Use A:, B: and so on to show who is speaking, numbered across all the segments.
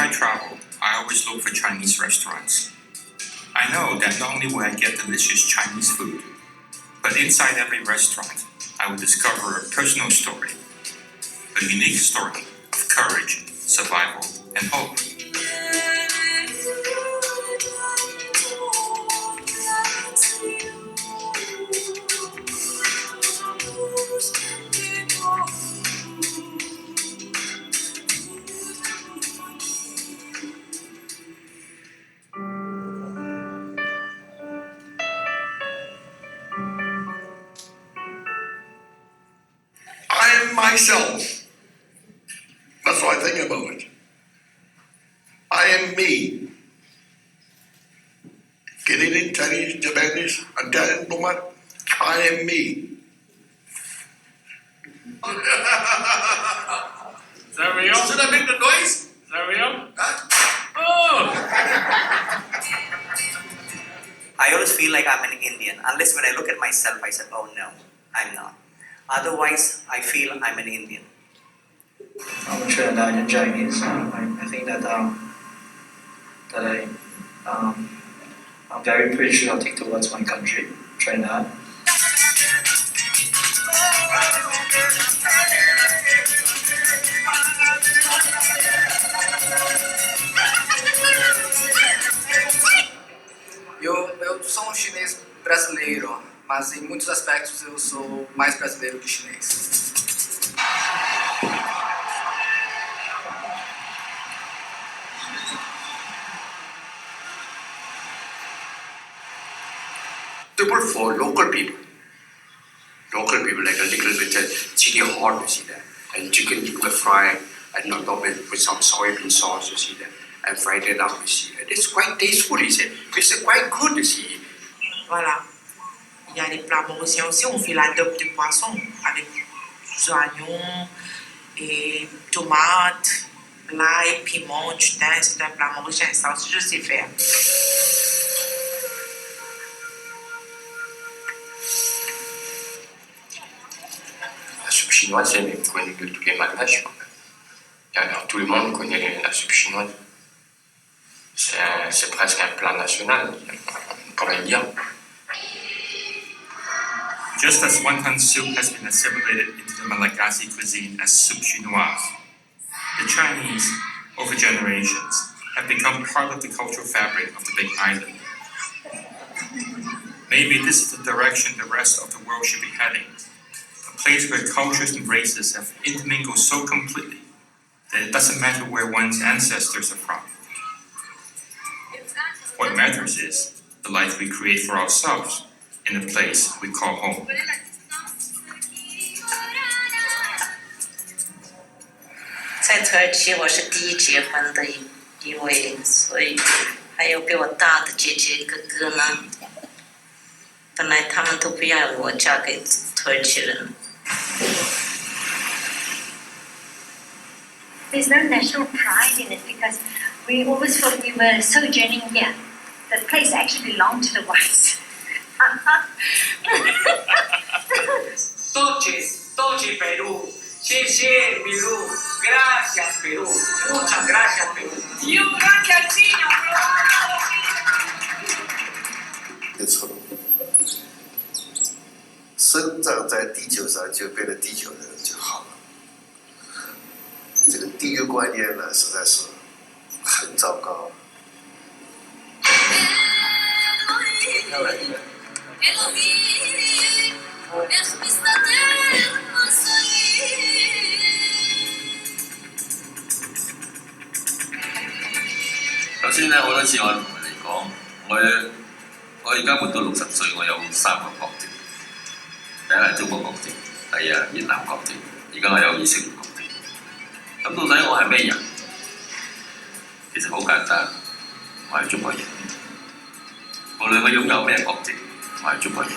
A: I travel, I always look for Chinese restaurants. I know that not only will I get delicious Chinese food, but inside every restaurant, I will discover a personal story, a unique story of courage, survival, and hope.
B: I am myself. That's what I think about it. I am me. Canadian, Chinese, Japanese, Italian, no matter. I am me.
C: Is that real?
B: Should I make the noise?
C: Is that real?
B: Huh?
C: Oh!
D: I always feel like I'm an Indian, unless when I look at myself, I said, oh no, I'm not. Otherwise, I feel I'm an Indian.
E: I'm Trinidadian Chinese. I think that I'm very patriotic towards my country, Trinidad.
F: Eu sou um chinês brasileiro, mas em muitos aspectos eu sou mais brasileiro que chinês.
B: They work for local people. Local people like a little bit chili hot, you see that. And chicken you can fry and on top with some soybean sauce, you see that. And fried it up, you see. And it's quite tasteful, you see. It's quite good, you see.
G: Voilà. Il y a des plats mauriciens aussi, on fait la dope de poisson avec des oignons et tomates, l'ail, piment, du thym, c'est un plat mauricien, ça aussi je sais faire.
B: La soupe chinoise, elle est connue de tous les malgaches. Tout le monde connaît la soupe chinoise. C'est presque un plat national, on pourrait dire.
A: Just as wonton soup has been assimilated into the Malagasy cuisine as soup chinoise, the Chinese, over generations, have become part of the cultural fabric of the Big Island. Maybe this is the direction the rest of the world should be heading, a place where cultures and races have intermingled so completely that it doesn't matter where one's ancestors are from. What matters is the life we create for ourselves in a place we call home.
H: 在土耳其，我是第一结婚的一位，所以还有比我大的姐姐哥哥呢。本来他们都不要我嫁给土耳其人。
I: There's no national pride in it because we always thought we were sojourning here. The place actually belonged to the whites.
C: Dolce Peru. Cheche Peru. Gracias Peru. Muchas gracias Peru. You gracias Chino.
J: 没错，生长在地球上就变成地球人就好了。这个地域观念呢，实在是很糟糕。
K: 頭先咧好多次我同你哋講，我而家活到60歲，我有3個國籍，第一係中國國籍，第二係越南國籍，而家我有以色列國籍。咁到底我係咩人？其實好簡單，我係中國人。無論我擁有咩國籍，我係中國人。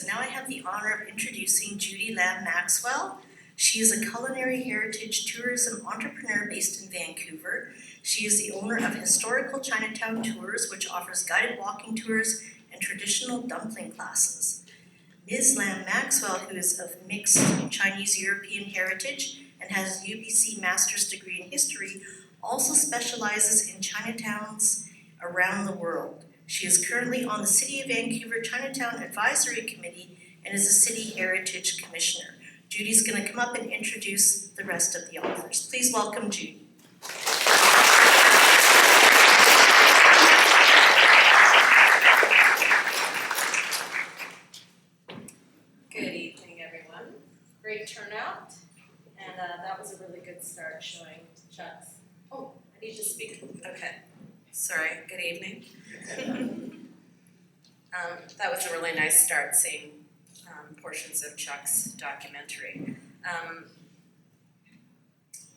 L: so now I have the honor of introducing Judy Lam Maxwell. She is a culinary heritage tourism entrepreneur based in Vancouver. She is the owner of Historical Chinatown Tours, which offers guided walking tours and traditional dumpling classes. Ms. Lam Maxwell, who is of mixed Chinese-European heritage and has a UBC master's degree in history, also specializes in Chinatowns around the world. She is currently on the City of Vancouver Chinatown Advisory Committee and is a City Heritage Commissioner. Judy's going to come up and introduce the rest of the authors. Please welcome Judy.
M: Good evening, everyone. Great turnout, and that was a really good start showing Cheuk's. Oh, I need to speak. Okay, sorry. Good evening. That was a really nice start seeing portions of Cheuk's documentary.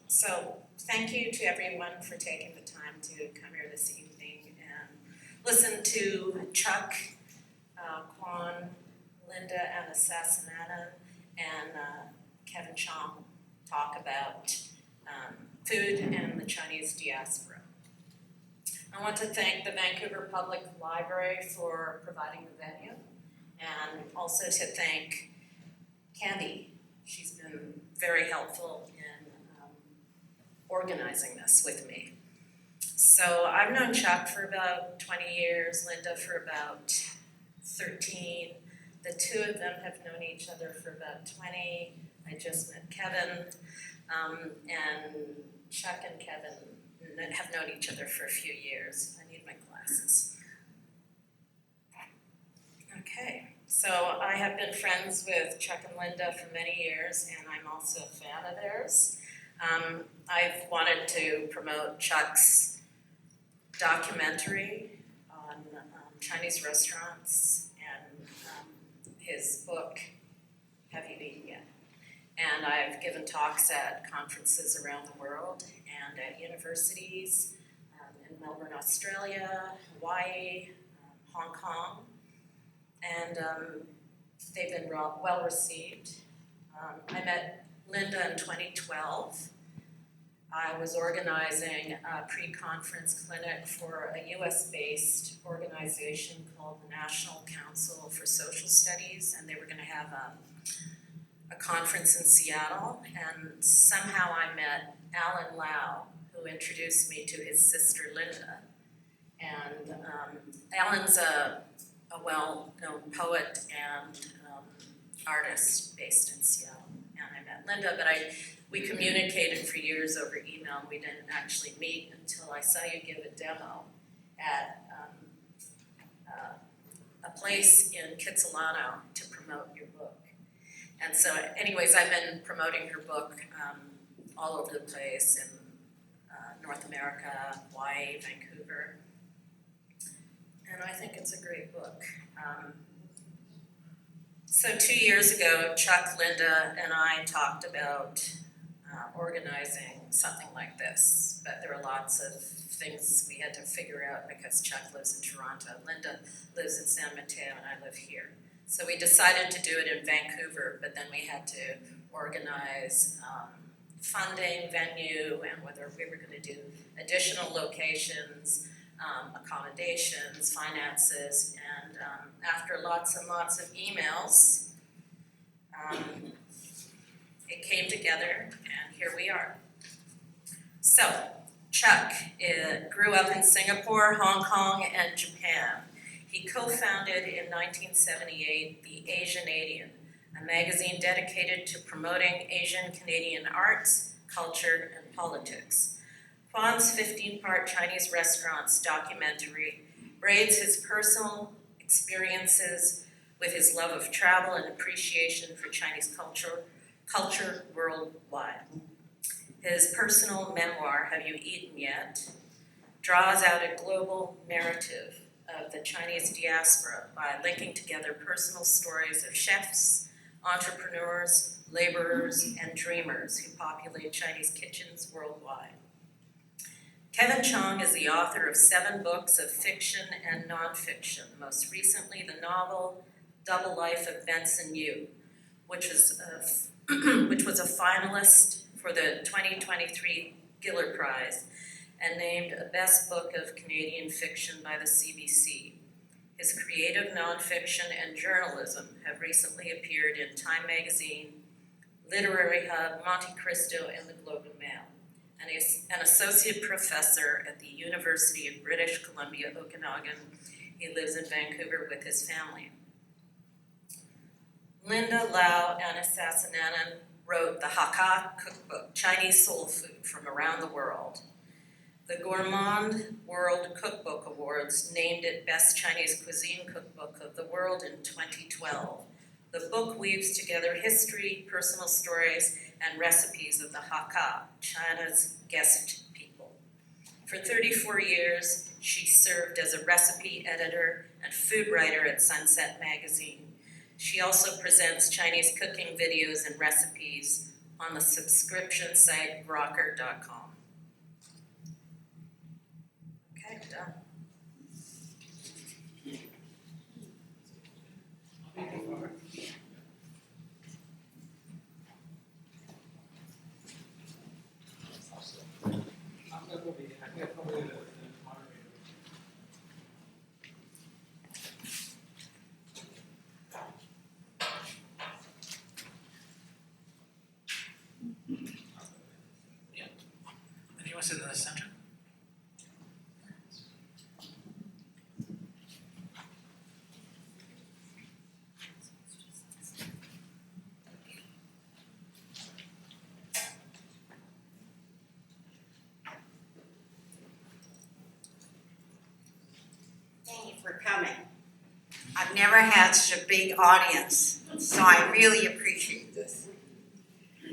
M: So thank you to everyone for taking the time to come here this evening and listen to Cheuk Kwan, Linda Lau Anusasananan, and Kevin Chong talk about food and the Chinese diaspora. I want to thank the Vancouver Public Library for providing the venue, and also to thank Candy. She's been very helpful in organizing this with me. So I've known Cheuk for about 20 years, Linda for about 13. The two of them have known each other for about 20. I just met Kevin, and Cheuk and Kevin have known each other for a few years. I need my glasses. Okay, so I have been friends with Cheuk and Linda for many years, and I'm also a fan of theirs. I've wanted to promote Cheuk's documentary on Chinese restaurants and his book, Have You Eaten Yet? And I've given talks at conferences around the world and at universities in Melbourne, Australia, Hawaii, Hong Kong, and they've been well received. I met Linda in 2012. I was organizing a pre-conference clinic for a US-based organization called the National Council for Social Studies, and they were going to have a conference in Seattle, and somehow I met Alan Lau, who introduced me to his sister Linda. And Alan's a well-known poet and artist based in Seattle. And I met Linda, but we communicated for years over email. We didn't actually meet until I saw you give a demo at a place in Kitsilano to promote your book. And so anyways, I've been promoting her book all over the place in North America, Hawaii, Vancouver. And I think it's a great book. So 2 years ago, Cheuk, Linda, and I talked about organizing something like this. But there were lots of things we had to figure out because Cheuk lives in Toronto, Linda lives in San Mateo, and I live here. So we decided to do it in Vancouver, but then we had to organize funding, venue, and whether we were going to do additional locations, accommodations, finances, and after lots and lots of emails, it came together, and here we are. So, Cheuk grew up in Singapore, Hong Kong, and Japan. He co-founded in 1978 the Asianadian, a magazine dedicated to promoting Asian Canadian arts, culture, and politics. Kwan's 15-part Chinese restaurants documentary braids his personal experiences with his love of travel and appreciation for Chinese culture worldwide. His personal memoir, Have You Eaten Yet?, draws out a global narrative of the Chinese diaspora by linking together personal stories of chefs, entrepreneurs, laborers, and dreamers who populate Chinese kitchens worldwide. Kevin Chong is the author of 7 books of fiction and nonfiction, most recently the novel Double Life of Benson U, which was a finalist for the 2023 Giller Prize and named a Best Book of Canadian Fiction by the CBC. His creative nonfiction and journalism have recently appeared in Time Magazine, Literary Hub, Monte Cristo, and the Globe and Mail, and is an associate professor at the University of British Columbia, Okanagan. He lives in Vancouver with his family. Linda Lau Anusasananan wrote the Hakka Cookbook, Chinese soul food from around the world. The Gourmand World Cookbook Awards named it Best Chinese Cuisine Cookbook of the World in 2012. The book weaves together history, personal stories, and recipes of the Hakka, China's guest people. For 34 years, she served as a recipe editor and food writer at Sunset Magazine. She also presents Chinese cooking videos and recipes on the subscription site Rocker.com. Okay, done.
E: Anyone sit in the center?
N: Thank you for coming. I've never had such a big audience, so I really appreciate this.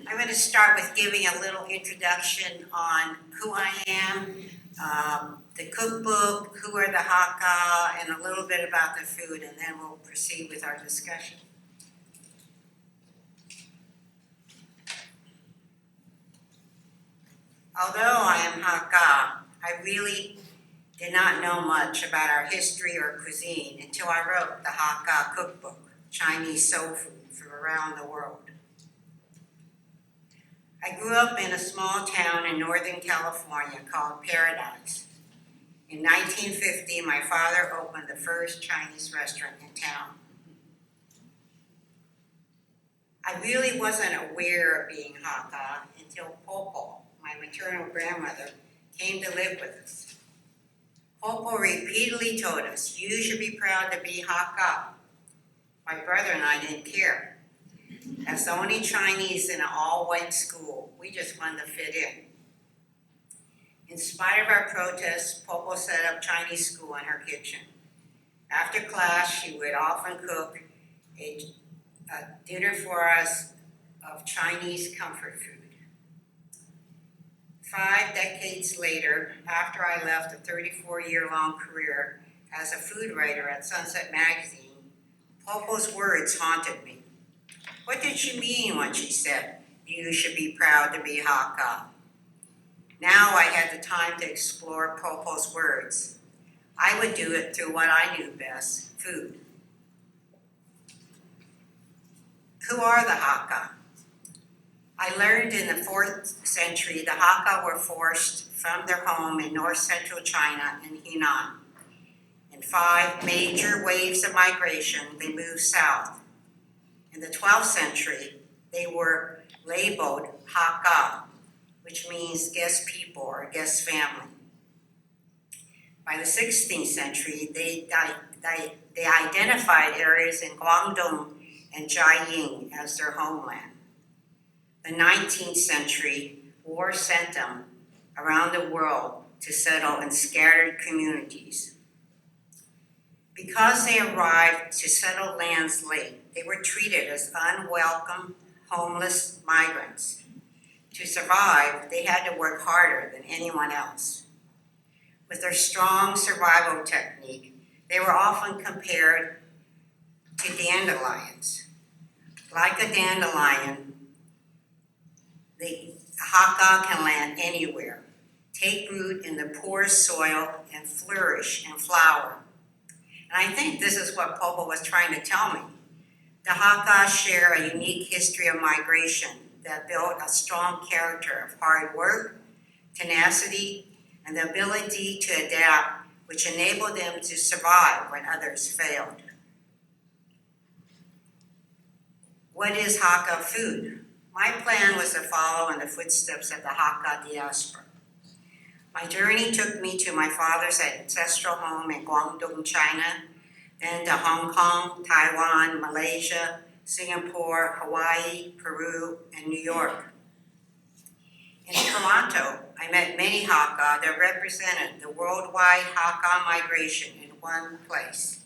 N: I'm going to start with giving a little introduction on who I am, the cookbook, who are the Hakka, and a little bit about the food, and then we'll proceed with our discussion. Although I am Hakka, I really did not know much about our history or cuisine until I wrote the Hakka Cookbook, Chinese soul food from around the world. I grew up in a small town in Northern California called Paradise. In 1950, my father opened the first Chinese restaurant in town. I really wasn't aware of being Hakka until Popo, my maternal grandmother, came to live with us. Popo repeatedly told us, "You should be proud to be Hakka." My brother and I didn't care. As the only Chinese in an all-white school, we just wanted to fit in. In spite of our protests, Popo set up Chinese school in her kitchen. After class, she would often cook a dinner for us of Chinese comfort food. 5 decades later, after I left a 34-year-long career as a food writer at Sunset Magazine, Popo's words haunted me. What did she mean when she said, "You should be proud to be Hakka"? Now I had the time to explore Popo's words. I would do it through what I knew best, food. Who are the Hakka? I learned in the 4th century the Hakka were forced from their home in north-central China in Henan. In 5 major waves of migration, they moved south. In the 12th century, they were labeled Hakka, which means guest people or guest family. By the 16th century, they identified areas in Guangdong and Jiaying as their homeland. The 19th century, war sent them around the world to settle in scattered communities. Because they arrived to settle lands late, they were treated as unwelcome, homeless migrants. To survive, they had to work harder than anyone else. With their strong survival technique, they were often compared to dandelions. Like a dandelion, the Hakka can land anywhere, take root in the poorest soil, and flourish and flower. And I think this is what Popo was trying to tell me. The Hakka share a unique history of migration that built a strong character of hard work, tenacity, and the ability to adapt, which enabled them to survive when others failed. What is Hakka food? My plan was to follow in the footsteps of the Hakka diaspora. My journey took me to my father's ancestral home in Guangdong, China, then to Hong Kong, Taiwan, Malaysia, Singapore, Hawaii, Peru, and New York. In Toronto, I met many Hakka that represented the worldwide Hakka migration in one place.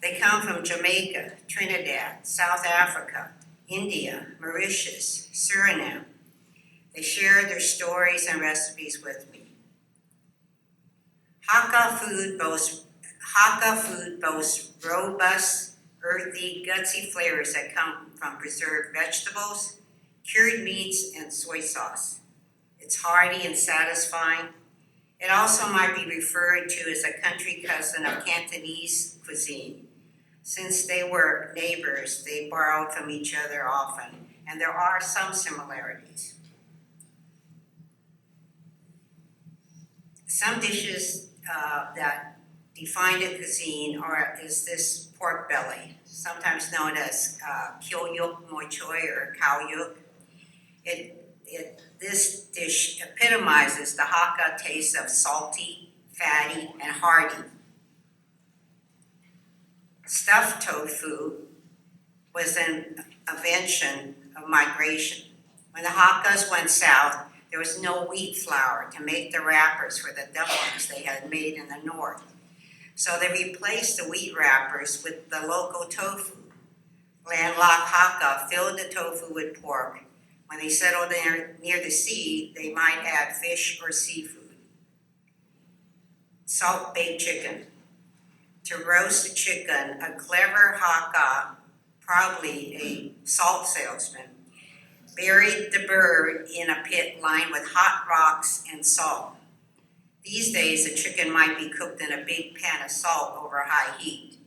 N: They come from Jamaica, Trinidad, South Africa, India, Mauritius, Suriname. They share their stories and recipes with me. Hakka food boasts robust, earthy, gutsy flavors that come from preserved vegetables, cured meats, and soy sauce. It's hearty and satisfying. It also might be referred to as a country cousin of Cantonese cuisine. Since they were neighbors, they borrowed from each other often, and there are some similarities. Some dishes that define the cuisine is this pork belly, sometimes known as kyoyuk moi choy or kaoyuk. This dish epitomizes the Hakka taste of salty, fatty, and hearty. Stuffed tofu was an invention of migration. When the Hakkas went south, there was no wheat flour to make the wrappers for the dumplings they had made in the north. So they replaced the wheat wrappers with the local tofu. Landlocked Hakka filled the tofu with pork. When they settled near the sea, they might add fish or seafood. Salt-baked chicken. To roast the chicken, a clever Hakka, probably a salt salesman, buried the bird in a pit lined with hot rocks and salt. These days, the chicken might be cooked in a big pan of salt over high heat.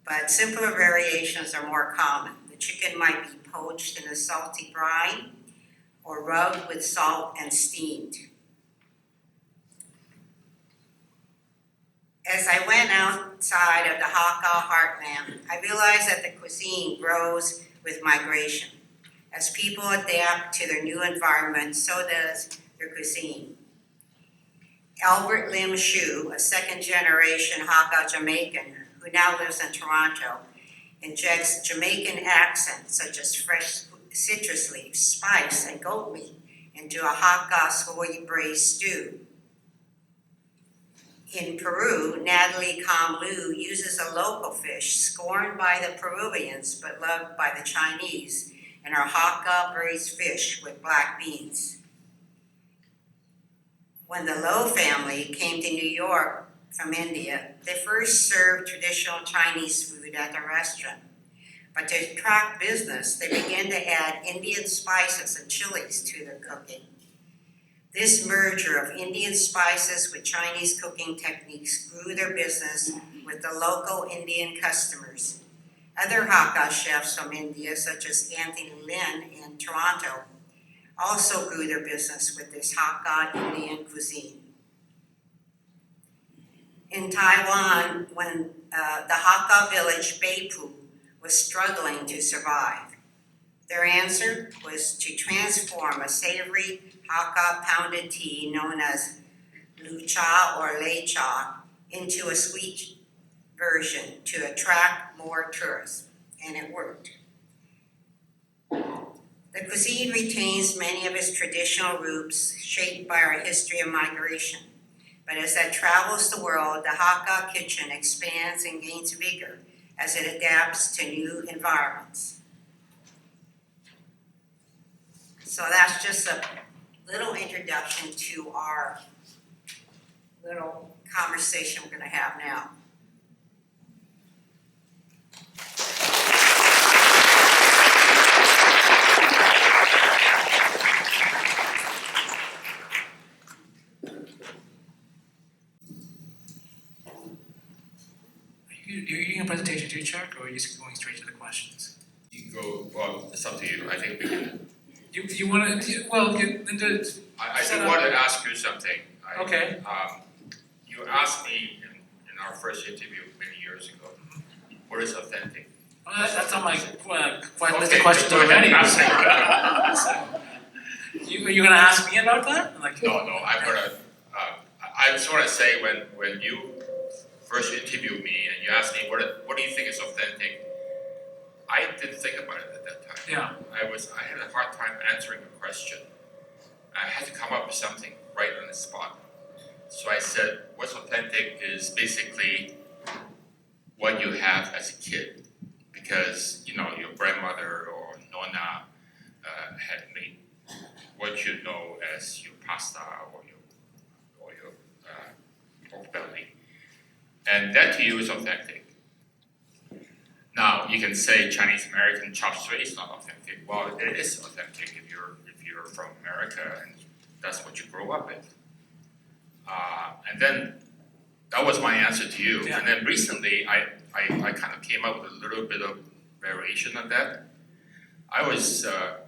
N: But simpler variations are more common. The chicken might be poached in a salty brine or rubbed with salt and steamed. As I went outside of the Hakka heartland, I realized that the cuisine grows with migration. As people adapt to their new environment, so does their cuisine. Albert Lim Shu, a second-generation Hakka Jamaican who now lives in Toronto, injects Jamaican accents such as fresh citrus leaves, spice, and goat meat into a Hakka soy braised stew. In Peru, Natalie Kamlu uses a local fish scorned by the Peruvians but loved by the Chinese in her Hakka braised fish with black beans. When the Lau family came to New York from India, they first served traditional Chinese food at the restaurant. But to attract business, they began to add Indian spices and chilies to their cooking. This merger of Indian spices with Chinese cooking techniques grew their business with the local Indian customers. Other Hakka chefs from India, such as Anthony Lin in Toronto, also grew their business with this Hakka Indian cuisine. In Taiwan, when the Hakka village Beipu was struggling to survive, their answer was to transform a savory Hakka pounded tea known as lu cha or lei cha into a sweet version to attract more tourists, and it worked. The cuisine retains many of its traditional roots shaped by our history of migration, but as it travels the world, the Hakka kitchen expands and gains vigor as it adapts to new environments. So that's just a little introduction to our little conversation we're going to have now.
O: You're eating a presentation too, Cheuk, or are you just going straight to the questions?
A: You go, well, it's up to you. I think we can.
O: You want to, well, Linda.
A: I do want to ask you something.
O: Okay.
A: You asked me in our first interview many years ago, what is authentic?
O: Well, that's on my list
A: Okay,
O: of questions
A: go ahead
O: already.
A: and ask me.
O: Are you going to ask me about that?
A: No, I'm going to, I just want to say when you first interviewed me and you asked me what do you think is authentic, I didn't think about it at that time.
O: Yeah.
A: I had a hard time answering the question. I had to come up with something right on the spot. So I said, what's authentic is basically what you have as a kid. Because, your grandmother or nonna had made what you know as your pasta or your pork belly. And that to you is authentic. Now, you can say Chinese American chop suey is not authentic. Well, it is authentic if you're from America and that's what you grow up with. And then that was my answer to you.
O: Yeah.
A: And then recently, I kind of came up with a little bit of variation of that. I was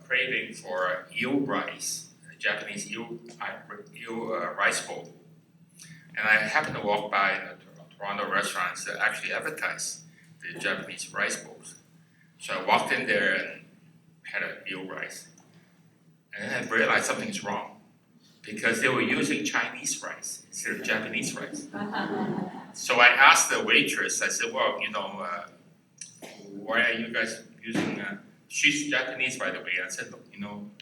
A: craving for eel rice, Japanese eel rice bowl. And I happened to walk by Toronto restaurants that actually advertise the Japanese rice bowls. So I walked in there and had an eel rice. And then I realized something's wrong because they were using Chinese rice instead of Japanese rice. So I asked the waitress, I said, well, why are you guys using, she's Japanese by the way. I said, look,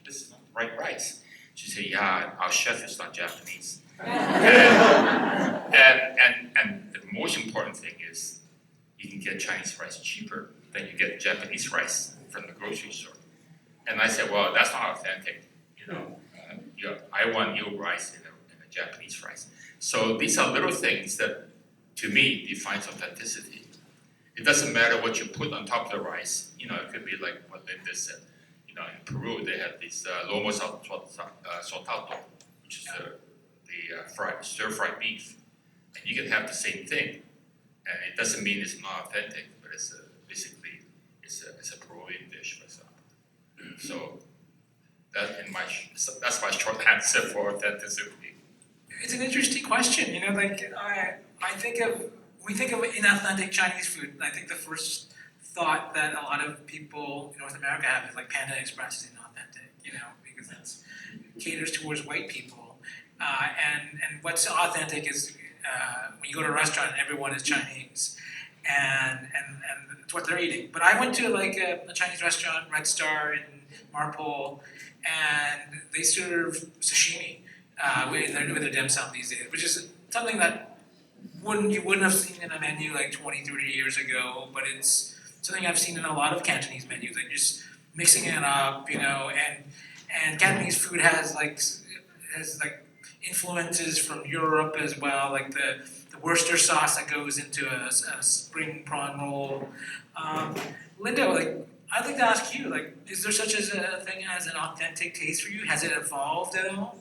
A: this is not the right rice. She said, yeah, our chef is not Japanese. and the most important thing is you can get Chinese rice cheaper than you get Japanese rice from the grocery store. And I said, well, that's not authentic. I want eel rice in a Japanese rice. So these are little things that, to me, defines authenticity. It doesn't matter what you put on top of the rice. It could be like what Linda said. In Peru, they have this lomo saltado, which is the stir-fried beef. And you can have the same thing. And it doesn't mean it's not authentic, but it's basically a Peruvian dish, for example. So that's my short answer for authenticity.
O: It's an interesting question. We think of inauthentic Chinese food. I think the first thought that a lot of people in North America have is like Panda Express is inauthentic, because it caters towards white people. And what's authentic is when you go to a restaurant and everyone is Chinese, and it's what they're eating. But I went to a Chinese restaurant, Red Star in Marpole, and they serve sashimi with their dim sum these days, which is something that you wouldn't have seen in a menu like 20, 30 years ago, but it's something I've seen in a lot of Cantonese menus, like just mixing it up, and Cantonese food has influences from Europe as well, like the Worcester sauce that goes into a spring prawn roll. Linda, I'd like to ask you, is there such as a thing as an authentic taste for you? Has it evolved at all?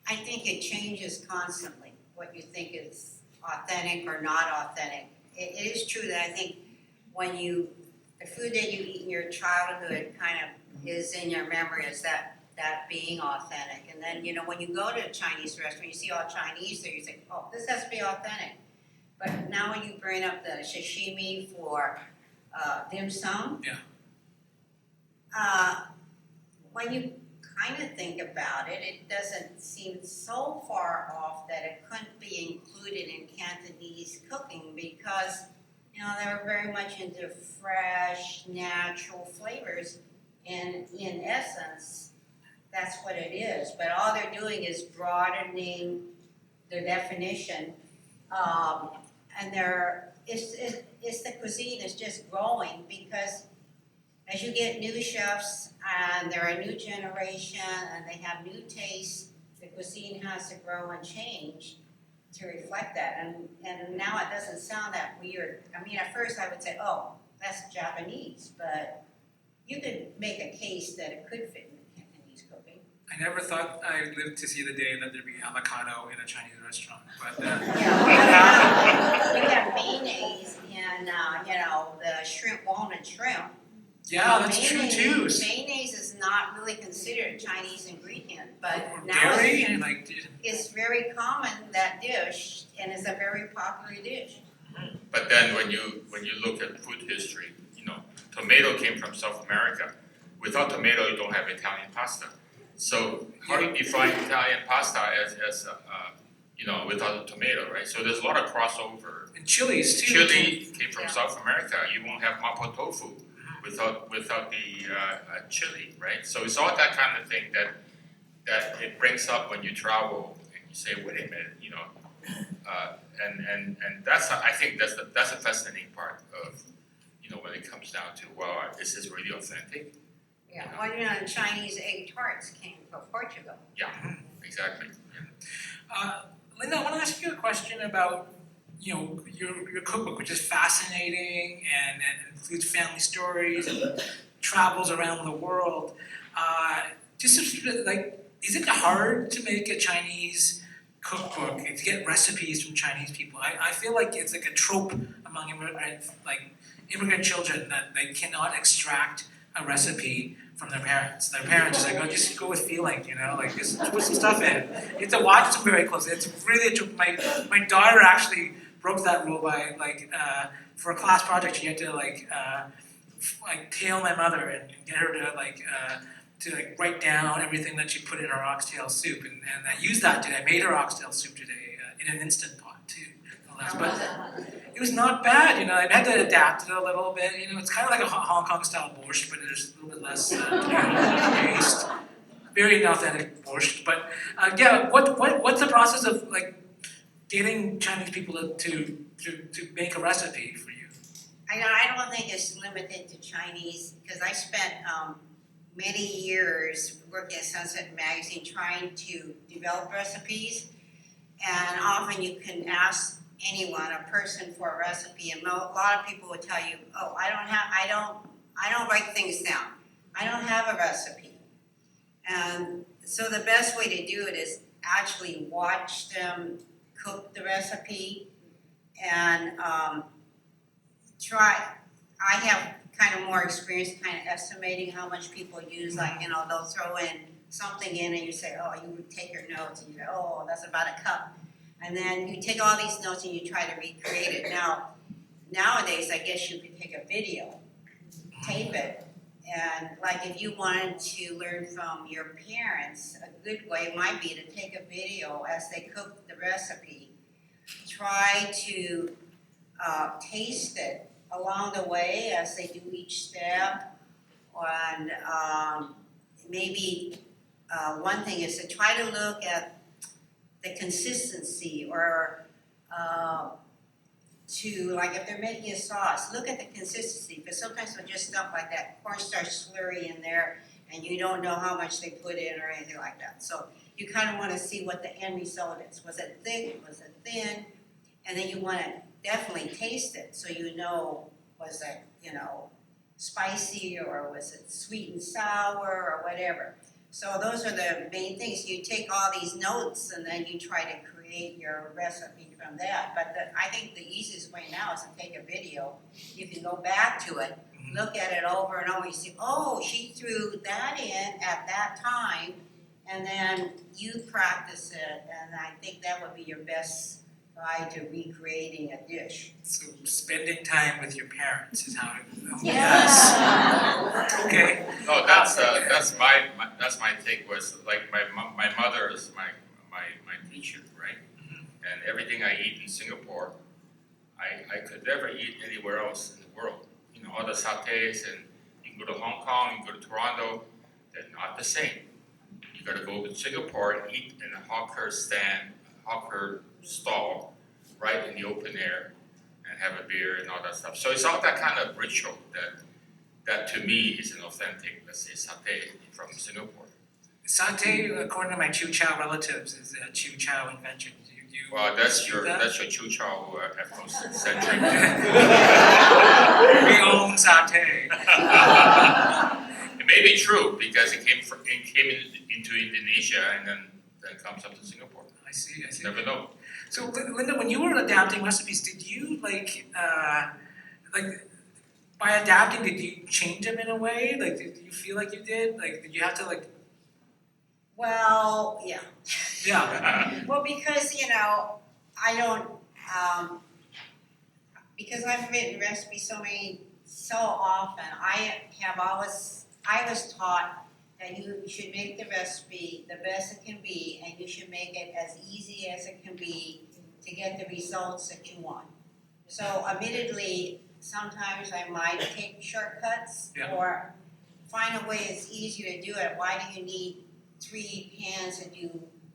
N: I think it changes constantly, what you think is authentic or not authentic. It is true that I think the food that you eat in your childhood kind of is in your memory as that being authentic. And then, when you go to a Chinese restaurant, you see all Chinese there, you think, oh, this has to be authentic. But now when you bring up the sashimi for dim sum, when you kind of think about it, it doesn't seem so far off that it couldn't be included in Cantonese cooking because, they were very much into fresh, natural flavors. And in essence, that's what it is. But all they're doing is broadening their definition. And it's the cuisine is just growing because as you get new chefs and they're a new generation and they have new tastes, the cuisine has to grow and change to reflect that. And now it doesn't sound that weird. I mean, at first I would say, oh, that's Japanese, but you could make a case that it could fit in Cantonese cooking.
O: I never thought I'd live to see the day that there'd be avocado in a Chinese restaurant, but
N: we have shrimp, walnut shrimp.
O: Yeah, that's true too.
N: Mayonnaise is not really considered a Chinese ingredient, but now
O: Dairy and like.
N: it's very common, that dish, and it's a very popular dish.
A: But then when you look at food history, tomato came from South America. Without tomato, you don't have Italian pasta. So how do you define Italian pasta as without a tomato, right? So there's a lot of crossover.
O: And chilies too.
A: Chili came from South America. You won't have mapo tofu without the chili, right? So it's all that kind of thing that it brings up when you travel and you say, wait a minute, and that's I think that's a fascinating part of when it comes down to is this really authentic?
N: Yeah, Chinese egg tarts came from Portugal.
A: Yeah, exactly.
O: Linda, I want to ask you a question about your cookbook, which is fascinating and includes family stories and travels around the world. Is it hard to make a Chinese cookbook and to get recipes from Chinese people? I feel like it's like a trope among immigrant children that they cannot extract a recipe from their parents. Their parents is like, just go with feeling, just put some stuff in. You have to watch them very closely. It's really a trope. My daughter actually broke that rule by for a class project. She had to tail my mother and get her to write down everything that she put in her oxtail soup, and I used that today. I made her oxtail soup today in an Instant Pot too. But it was not bad, I had to adapt it a little bit. It's kind of like a Hong Kong style borscht, but there's a little bit less taste. Very authentic borscht. But what's the process of getting Chinese people to make a recipe for you?
N: I don't think it's limited to Chinese, because I spent many years working at Sunset Magazine trying to develop recipes, and often you can ask anyone, a person, for a recipe, and a lot of people will tell you, I don't write things down. I don't have a recipe. And so the best way to do it is actually watch them cook the recipe and try. I have kind of more experience kind of estimating how much people use, they'll throw in something in and you say, you take your notes and you go, that's about a cup. And then you take all these notes and you try to recreate it. Nowadays, I guess you could take a video, tape it, and if you wanted to learn from your parents, a good way might be to take a video as they cook the recipe, try to taste it along the way as they do each step, and maybe one thing is to try to look at the consistency, or if they're making a sauce, look at the consistency, because sometimes they'll just dump that cornstarch slurry in there and you don't know how much they put in or anything like that. So you kind of want to see what the end result is. Was it thick? Was it thin? And then you want to definitely taste it so was it, spicy, or was it sweet and sour, or whatever. So those are the main things. You take all these notes and then you try to create your recipe from that. But I think the easiest way now is to take a video. You can go back to it, look at it over and over. You see, she threw that in at that time, and then you practice it. And I think that would be your best guide to recreating a dish.
O: So spending time with your parents is how it.
N: Yes.
O: Okay.
A: No, that's my take. Was my mother is my teacher, right? And everything I eat in Singapore, I could never eat anywhere else in the world. All the satay, and you can go to Hong Kong, you can go to Toronto, they're not the same. You got to go to Singapore and eat in a hawker stall, right in the open air, and have a beer and all that stuff. So it's all that kind of ritual that to me is an authentic, let's say, satay from Singapore.
O: Satay, according to my Chu Chow relatives, is a Chu Chow invention.
A: Well, that's your Chu Chow ethnocentric.
O: We own satay.
A: It may be true because it came into Indonesia and then comes up to Singapore.
O: I see.
A: Never know.
O: So, Linda, when you were adapting recipes, did you by adapting, did you change them in a way? Like, did you feel like you did? Like, did you have to like?
N: Well, yeah.
O: Yeah.
N: Well, because I don't. Because I've written recipes so often, I was taught that you should make the recipe the best it can be, and you should make it as easy as it can be to get the results that you want. So admittedly, sometimes I might take shortcuts or find a way it's easier to do it. Why do you need 3 pans to do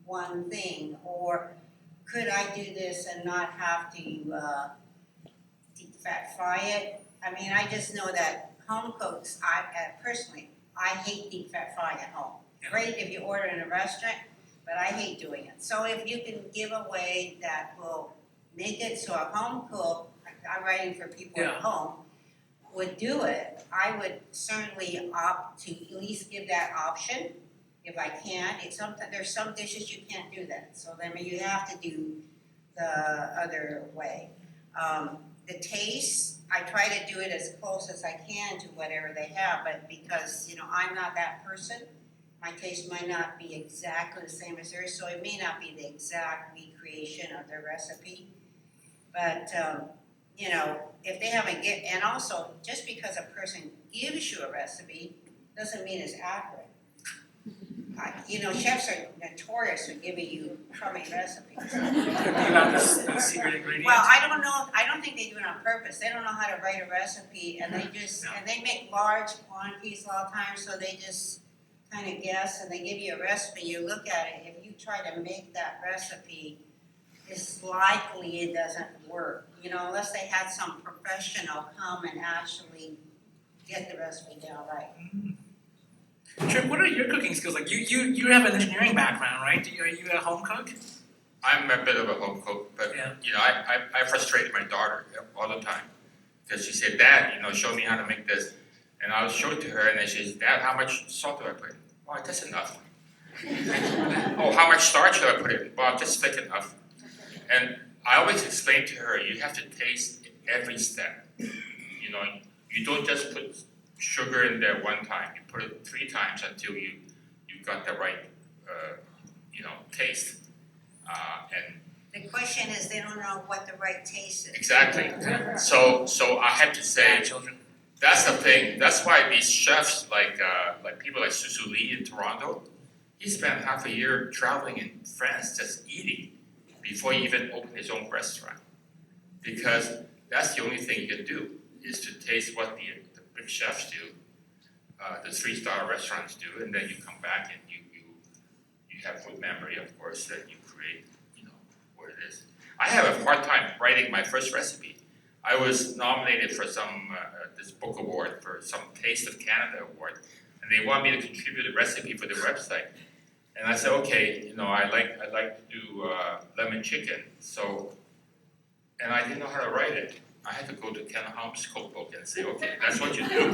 N: one thing? Or could I do this and not have to deep fat fry it? I mean, I just know that home cooks, personally, I hate deep fat frying at home. Great if you order in a restaurant, but I hate doing it. So if you can give a way that will make it so a home cook, I'm writing for people at home, would do it, I would certainly opt to at least give that option if I can. There's some dishes you can't do that, so then you have to do the other way. The taste, I try to do it as close as I can to whatever they have, but because I'm not that person, my taste might not be exactly the same as theirs, so it may not be the exact recreation of their recipe. But if they haven't and also just because a person gives you a recipe doesn't mean it's accurate. Chefs are notorious for giving you crummy recipes.
O: The secret ingredient?
N: Well, I don't know. I don't think they do it on purpose. They don't know how to write a recipe, and they make large quantities a lot of times, so they just kind of guess, and they give you a recipe. You look at it. If you try to make that recipe, it's likely it doesn't work. Unless they had some professional come and actually get the recipe down right.
O: Cheuk, what are your cooking skills like? You have an engineering background, right? Are you a home cook?
A: I'm a bit of a home cook, but I frustrated my daughter all the time because she said, "Dad, show me how to make this," and I'll show it to her, and then she says, "Dad, how much salt do I put in?" "Oh, that's enough." "Oh, how much starch do I put in?" "Well, just thick enough." And I always explain to her, you have to taste every step. You don't just put sugar in there one time. You put it 3 times until you got the right taste. And
N: the question is, they don't know what the right taste is.
A: Exactly. So I have to say, that's the thing. That's why these chefs, like people like Susu Lee in Toronto, he spent half a year traveling in France just eating before he even opened his own restaurant. Because that's the only thing you can do, is to taste what the big chefs do, the 3-star restaurants do, and then you come back and you have food memory, of course, that you create, what it is. I have a hard time writing my first recipe. I was nominated for some this book award, for some Taste of Canada award, and they want me to contribute a recipe for the website. And I said, okay, I like to do lemon chicken. And I didn't know how to write it. I had to go to Ken Ham's cookbook and say, okay, that's what you do.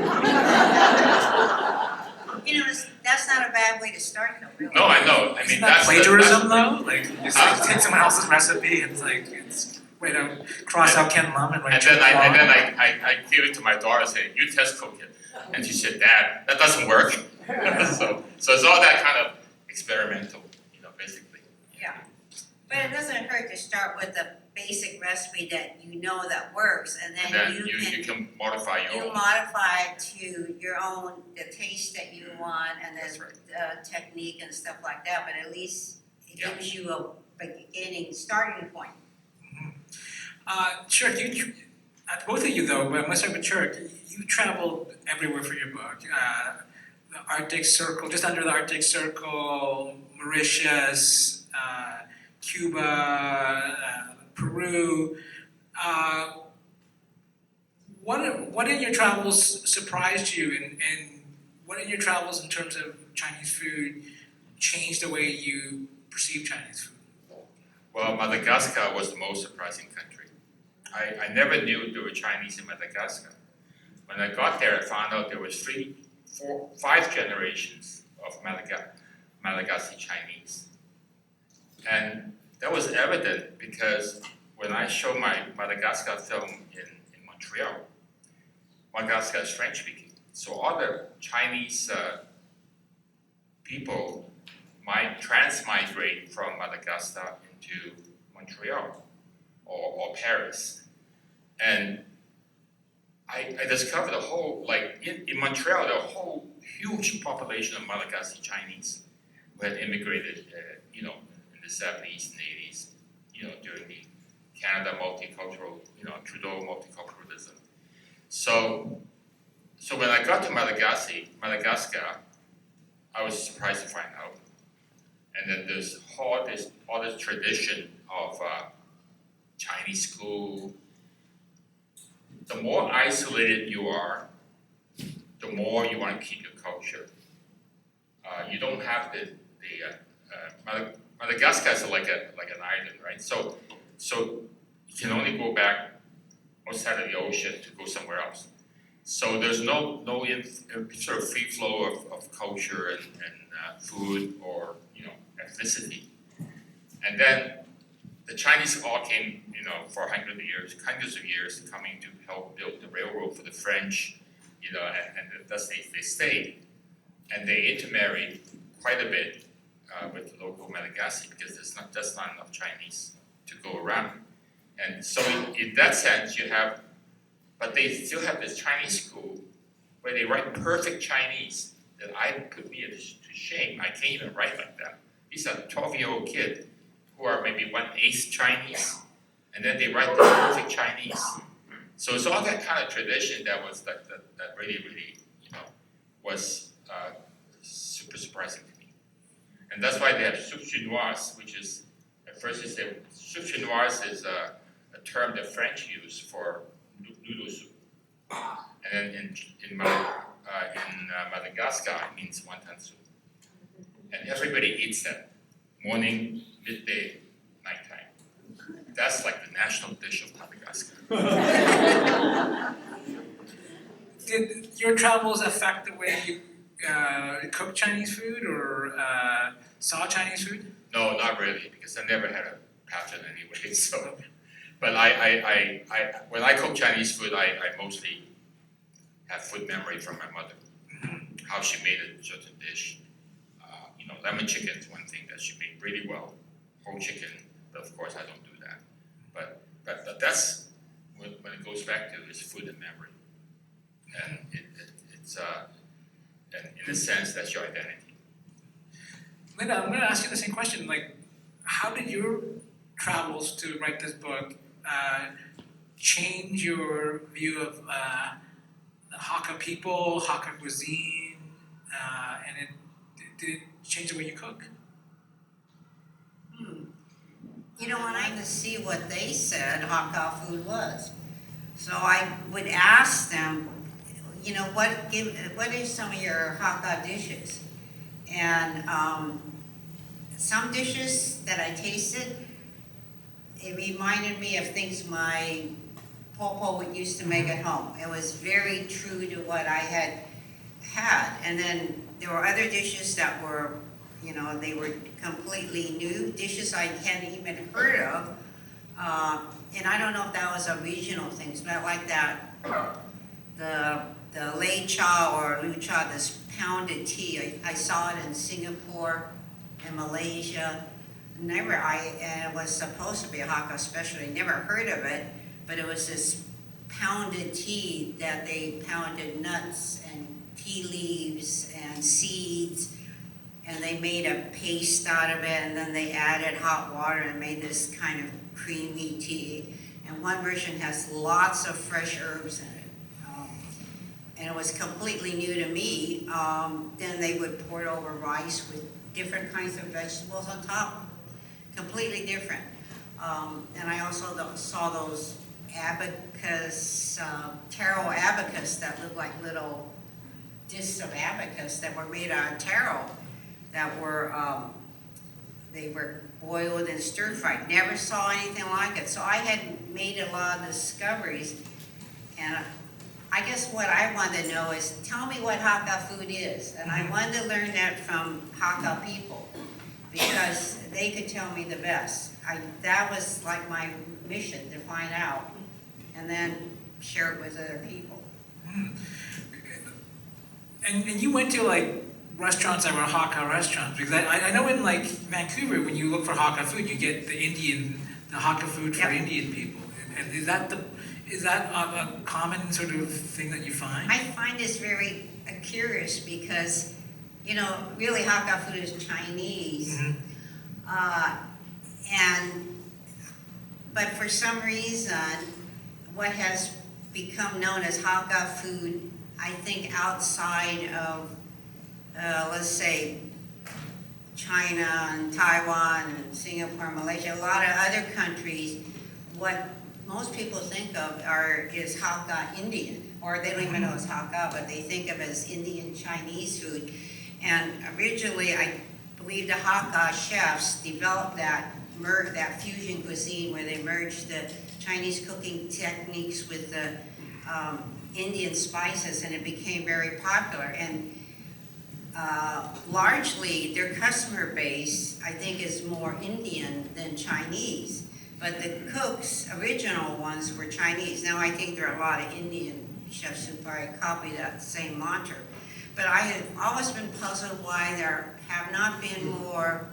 N: That's not a bad way to start, though, really.
A: No, I know. I mean, that's
O: plagiarism, though. Like, you just take someone else's recipe and it's way to cross out Ken Lum and
A: And then I gave it to my daughter and said, you test cook it. And she said, Dad, that doesn't work. so it's all that kind of experimental, basically.
N: Yeah. But it doesn't hurt to start with a basic recipe that that works, and then
A: you can modify your own.
N: You modify to your own, the taste that you want, and then the technique and stuff like that, but at least it gives you a beginning, starting point.
O: Cheuk, both of you though, but let's start with Cheuk. You traveled everywhere for your book. The Arctic Circle, just under the Arctic Circle, Mauritius, Cuba, Peru. What in your travels surprised you, and what in your travels in terms of Chinese food changed the way you perceive Chinese food?
A: Well, Madagascar was the most surprising country. I never knew there were Chinese in Madagascar. When I got there, I found out there was 3, 4, 5 generations of Malagasy Chinese. And that was evident because when I showed my Madagascar film in Montreal, Madagascar is French speaking. So all the Chinese people might transmigrate from Madagascar into Montreal or Paris. And I discovered the whole, like in Montreal, the whole huge population of Malagasy Chinese who had immigrated, in the 70s and 80s, during the Canada multicultural, Trudeau multiculturalism. So when I got to Madagascar, I was surprised to find out. And then there's all this tradition of Chinese school. The more isolated you are, the more you want to keep your culture. You don't have Madagascar is like an island, right? So you can only go back outside of the ocean to go somewhere else. So there's no sort of free flow of culture and food or ethnicity. And then the Chinese all came, for hundreds of years, coming to help build the railroad for the French, and thus they stayed. And they intermarried quite a bit with the local Malagasy because there's not enough Chinese to go around. And so in that sense, but they still have this Chinese school where they write perfect Chinese that put me to shame. I can't even write like that. These are 12-year-old kids who are maybe 1/8 Chinese, and then they write the perfect Chinese. So it's all that kind of tradition that was that really, really, was super surprising to me. And that's why they have soup chinoise, which is, at first they say, soup chinoise is a term the French use for noodle soup. And then in Madagascar, it means wonton soup. And everybody eats that morning, midday, nighttime. That's like the national dish of Madagascar.
O: Did your travels affect the way you cook Chinese food or saw Chinese food?
A: No, not really, because I never had a pattern anyway. So, but I when I cook Chinese food, I mostly have food memory from my mother, how she made a certain dish. Lemon chicken is one thing that she made really well, whole chicken. But of course, I don't do that. But that's when it goes back to is food and memory, and it's and in a sense that's your identity.
O: Linda, I'm going to ask you the same question. Like, how did your travels to write this book change your view of the Hakka people, Hakka cuisine, and did it change the way you cook?
N: When I could see what they said Hakka food was. So I would ask them, what is some of your Hakka dishes? And some dishes that I tasted, it reminded me of things my popo used to make at home. It was very true to what I had. And then there were other dishes that were, they were completely new, dishes I hadn't even heard of. And I don't know if that was a regional thing, but like that, the lei cha or lu cha, this pounded tea. I saw it in Singapore and Malaysia. And it was supposed to be a Hakka specialty. Never heard of it, but it was this pounded tea that they pounded nuts and tea leaves and seeds, and they made a paste out of it, and then they added hot water and made this kind of creamy tea. And one version has lots of fresh herbs in it. And it was completely new to me. Then they would pour it over rice with different kinds of vegetables on top. Completely different. And I also saw those abacus, taro abacus that looked like little discs of abacus that were made out of taro that were, they were boiled and stir-fried. Never saw anything like it. So I had made a lot of discoveries, and I guess what I want to know is, tell me what Hakka food is. And I wanted to learn that from Hakka people, because they could tell me the best. That was like my mission, to find out, and then share it with other people.
O: And you went to like restaurants that were Hakka restaurants, because I know in like Vancouver, when you look for Hakka food, you get the Hakka food for Indian people. And is that a common sort of thing that you find?
N: I find this very curious because, you know, really Hakka food is Chinese. But for some reason, what has become known as Hakka food, I think outside of, let's say, China and Taiwan and Singapore, Malaysia, a lot of other countries, what most people think of is Hakka Indian, or they don't even know it's Hakka, but they think of it as Indian Chinese food. And originally, I believe the Hakka chefs developed that fusion cuisine where they merged the Chinese cooking techniques with the Indian spices, and it became very popular. And largely, their customer base, I think, is more Indian than Chinese. But the cooks, original ones, were Chinese. Now I think there are a lot of Indian chefs who probably copy that same mantra. But I have always been puzzled why there have not been more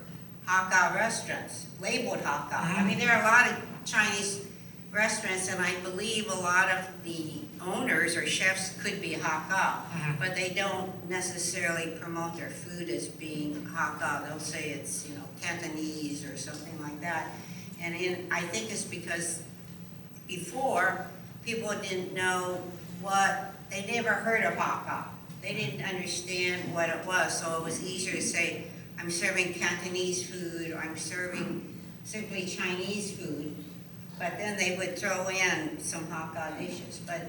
N: Hakka restaurants, labeled Hakka. I mean, there are a lot of Chinese restaurants, and I believe a lot of the owners or chefs could be Hakka, but they don't necessarily promote their food as being Hakka. They'll say it's, you know, Cantonese or something like that. And I think it's because before, people didn't know they never heard of Hakka. They didn't understand what it was, so it was easier to say, I'm serving Cantonese food, or I'm serving simply Chinese food. But then they would throw in some Hakka dishes. But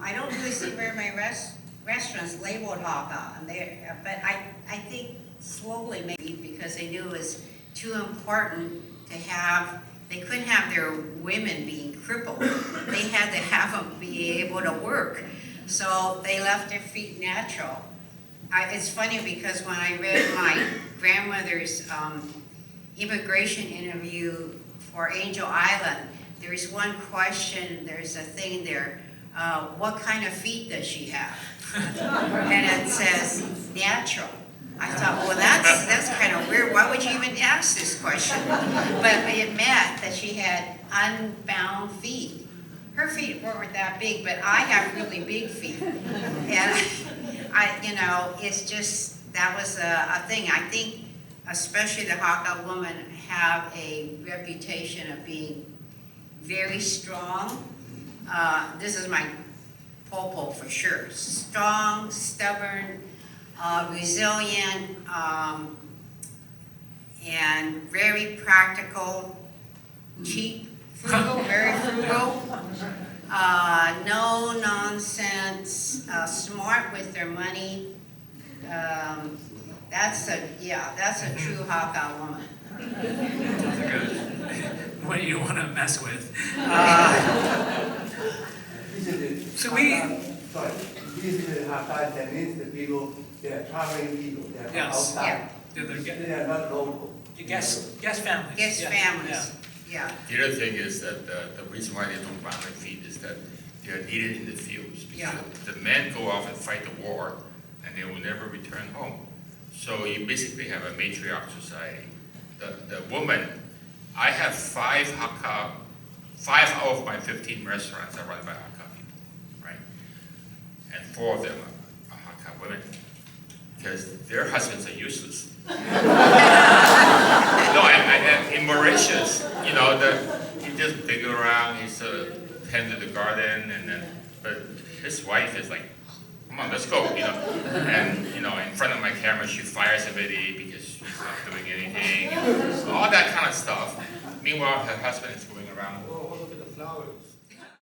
N: I don't really see very many restaurants labeled Hakka. But I think slowly, maybe because they knew it was too important to have, they couldn't have their women being crippled. They had to have them be able to work. So they left their feet natural. It's funny because when I read my grandmother's immigration interview for Angel Island, there's one question, there's a thing there, what kind of feet does she have? And it says, natural. I thought, well, that's kind of weird. Why would you even ask this question? But it meant that she had unbound feet. Her feet weren't that big, but I have really big feet. And it's just, that was a thing. I think, especially the Hakka women have a reputation of being very strong. This is my popo for sure. Strong, stubborn, resilient, and very practical, cheap, frugal, very frugal, no nonsense, smart with their money. That's a true Hakka woman.
O: What you want to mess with.
P: This is Hakka, that means the people, they are traveling people, they are outside.
O: Yeah.
P: They are not local.
O: Guest families.
N: Guest families. Yeah.
A: The other thing is that the reason why they don't ground their feet is that they are needed in the fields. Because the men go off and fight the war, and they will never return home. So you basically have a matriarch society. The woman, I have 5 out of my 15 restaurants are run by Hakka people, right? And 4 of them are Hakka women, because their husbands are useless. No, and in Mauritius, you know, he just dig around, he sort of tend to the garden, but his wife is like, come on, let's go, you know. And, you know, in front of my camera, she fires everybody because she's not doing anything, all that kind of stuff. Meanwhile, her husband is